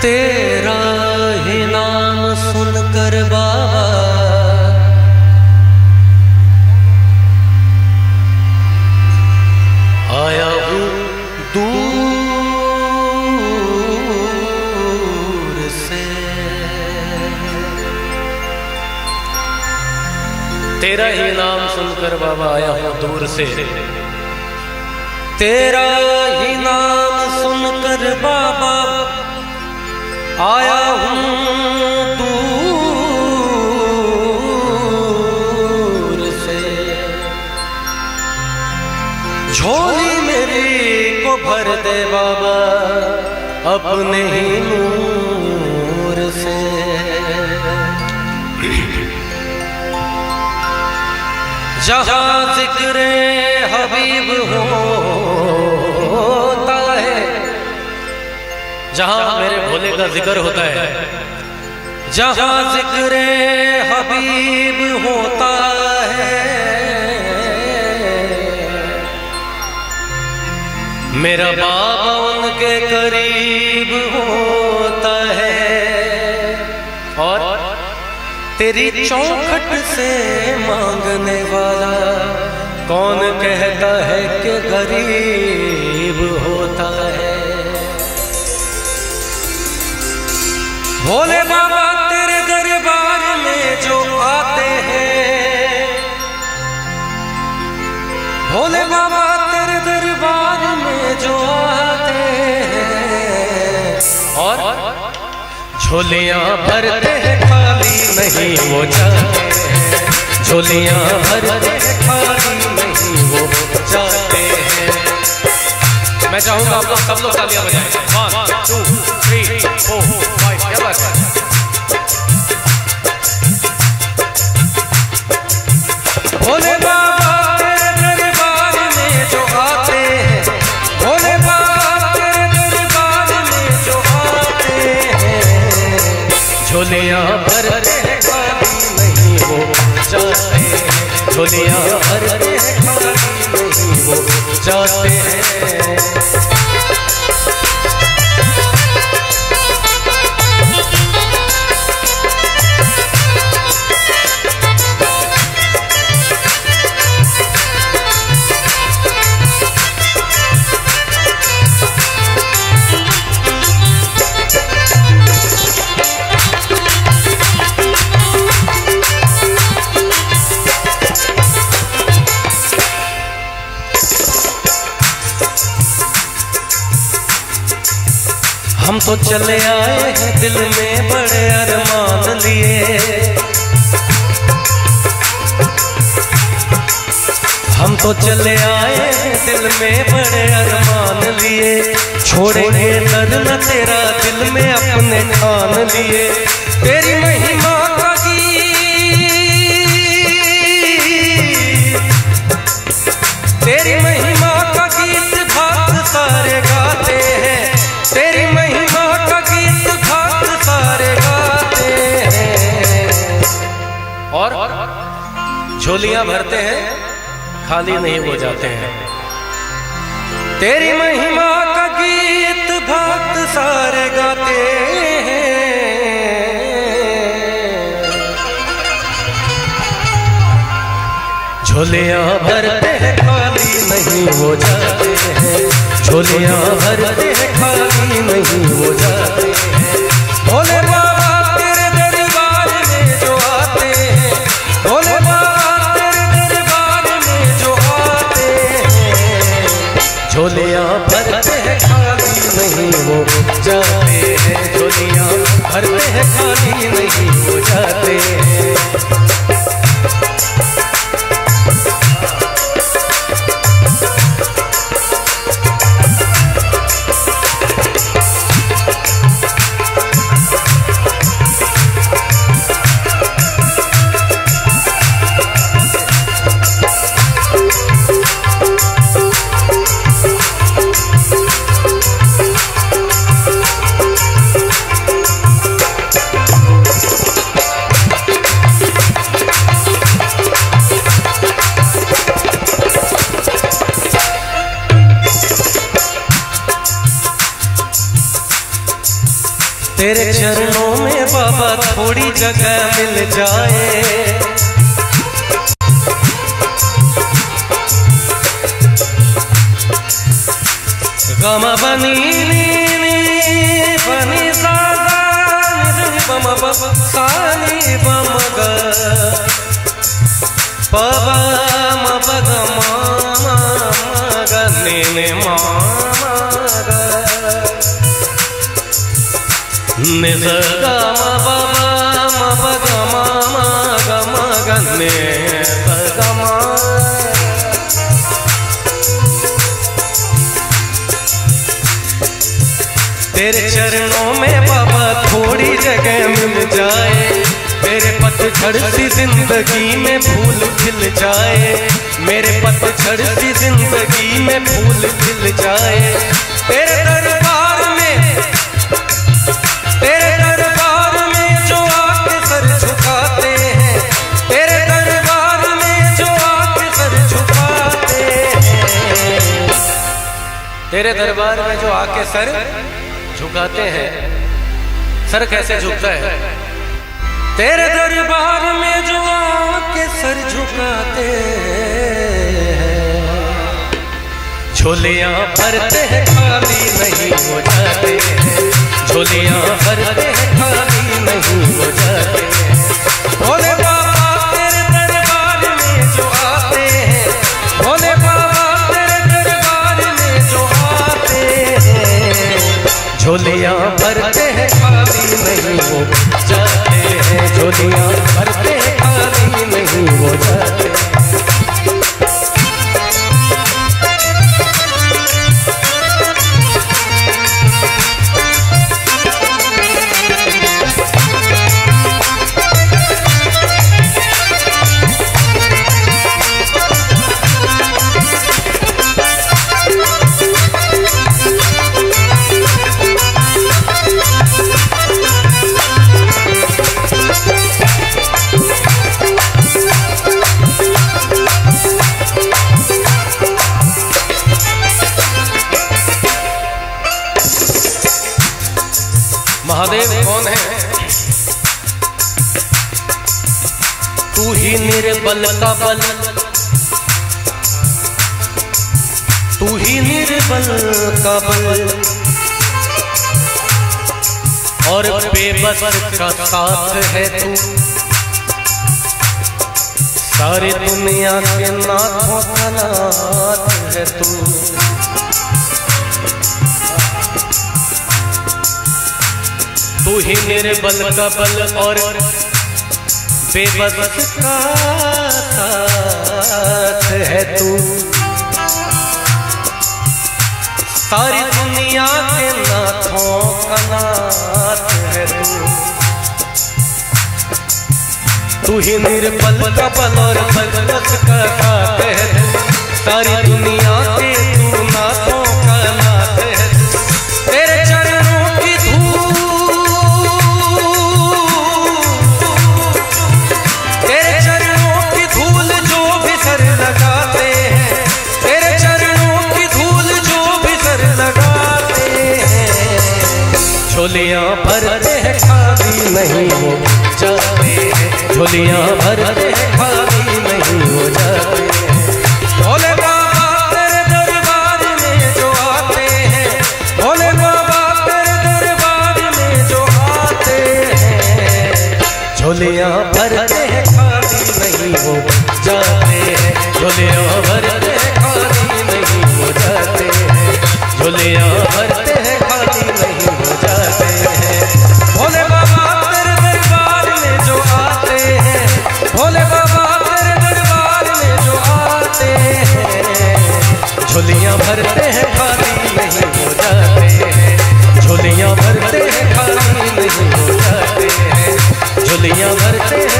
तेरा ही नाम सुनकर बाबा आया हूँ दूर से। तेरा ही नाम सुनकर बाबा आया हूँ दूर से। तेरा ही नाम सुनकर बाबा आया हूँ दूर से। झोली मेरी को भर दे बाबा अपने ही नूर से। जहाँ जिक्रे हबीब होता है, जहाँ मेरे भोले का जिक्र होता है, जहाँ जिक्रे हबीब होता है, मेरा बाबा उनके करीब होता है। और तेरी चौखट से मांगने वाला कौन कहता है कि गरीब होता है। भोले बाबा तेरे दरबार में जो आते हैं, भोले बाबा तेरे दरबार में जो आते हैं और झोलियां भरते हैं खाली नहीं वो जाते हैं। झोलियां भरते हैं खाली नहीं वो जाते हैं। मैं चाहूंगा आप लोग सब लोग तालियां बजाएं। 1 2 3 4 5। क्या बात है। भोले बाबा तेरे दरबार में जो आते हैं, भोले बाबा तेरे दरबार में जो आते हैं, झोलियां भरते हैं खाली नहीं वो जाते हैं। झोलियां भरते हैं खाली नहीं वो जाते हैं। हम तो चले आए हैं दिल में बड़े अरमान लिए। हम तो चले आए हैं दिल में बड़े अरमान लिए। छोड़ेंगे दर न तेरा दिल में अपने ठान लिए। तेरी महिमा का गीत, तेरी महिमा का गीत भक्त सारे गाते हैं। तेरी महिमा का गीत भक्त सारे गाते हैं। और झोलियां भरते हैं खाली नहीं हो जाते हैं। तेरी महिमा का गीत भक्त सारे गाते हैं। झोलियां भरते हैं खाली नहीं हो जाते हैं। झोलियां भरते हैं खाली नहीं हो जाते हैं। भोले बाबा तेरे दरबार में जो आते हैं, भोले बाबा तेरे दरबार में जो आते हैं, झोलियां भरते हैं खाली नहीं हो जाते हैं। झोलियां भरते हैं खाली नहीं हो जाते हैं। तेरे चरणों में बाबा थोड़ी जगह मिल जाए। गम बनी बनी सागा बम सानी बम ग पवा मग मामा गने मामा निज गम बाबा मग मामा गम गने गमा। तेरे चरणों में बाबा थोड़ी जगह मिल जाए। मेरे पतझड़ सी जिंदगी में फूल खिल जाए। मेरे पतझड़ सी जिंदगी में फूल खिल जाए। तेरे दरबार में जो आके सर झुकाते हैं, तेरे दरबार में जो आके सर झुकाते हैं, तेरे दरबार में जो आके सर झुकाते हैं। सर कैसे झुकता है? तेरे दरबार में जो आके सर झुकाते हैं, झोलियां भरते हैं खाली नहीं हो जाते हैं। झोलियां भरते हैं खाली नहीं हो जाते हैं। भोले बाबा तेरे दरबार में जो आते हैं, भोले बाबा तेरे दरबार में जो आते हैं, झोलियां भरते हैं खाली नहीं हो जाते हैं। झोलियां भरते हैं खाली नहीं हो जाते। महादेव कौन है? तू ही निर्बल का बल, तू ही निर्बल का बल, और बेबस का साथ है तू। सारी दुनिया के नाथों का नाथ है तू। तू ही निर्बल का बल और बेबस का साथ है तू। सारी दुनिया के नाथों का नाथ है तू। तू ही निर्बल का बल और बेबस का साथ है तू। सारी दुनिया के तू नाथों का नाथ है तू। तेरे चरणों की धूल, तेरे चरणों की धूल जो भी सर लगाते हैं, तेरे चरणों की धूल जो भी सर लगाते हैं, झोलियां भरते हैं खाली नहीं हो जाते हैं। झोलियां भरते हैं खाली नहीं हो जाते हैं। भोले बाबा तेरे दरबार में जो आते हैं, भोले बाबा तेरे दरबार में जो आते हैं, झोलियां भरते हैं खाली नहीं हो जाते हैं। झोलियां भरते हैं खाली नहीं हो जाते हैं। झोलियां भरते हैं खाली नहीं हो जाते हैं। भोले बाबा तेरे दरबार में जो आते हैं, भोले बाबा तेरे दरबार में जो आते हैं, झोलियां भरते हैं खाली नहीं हो जाते हैं। झोलियां भरते हैं खाली नहीं हो जाते हैं। झोलियां भरते हैं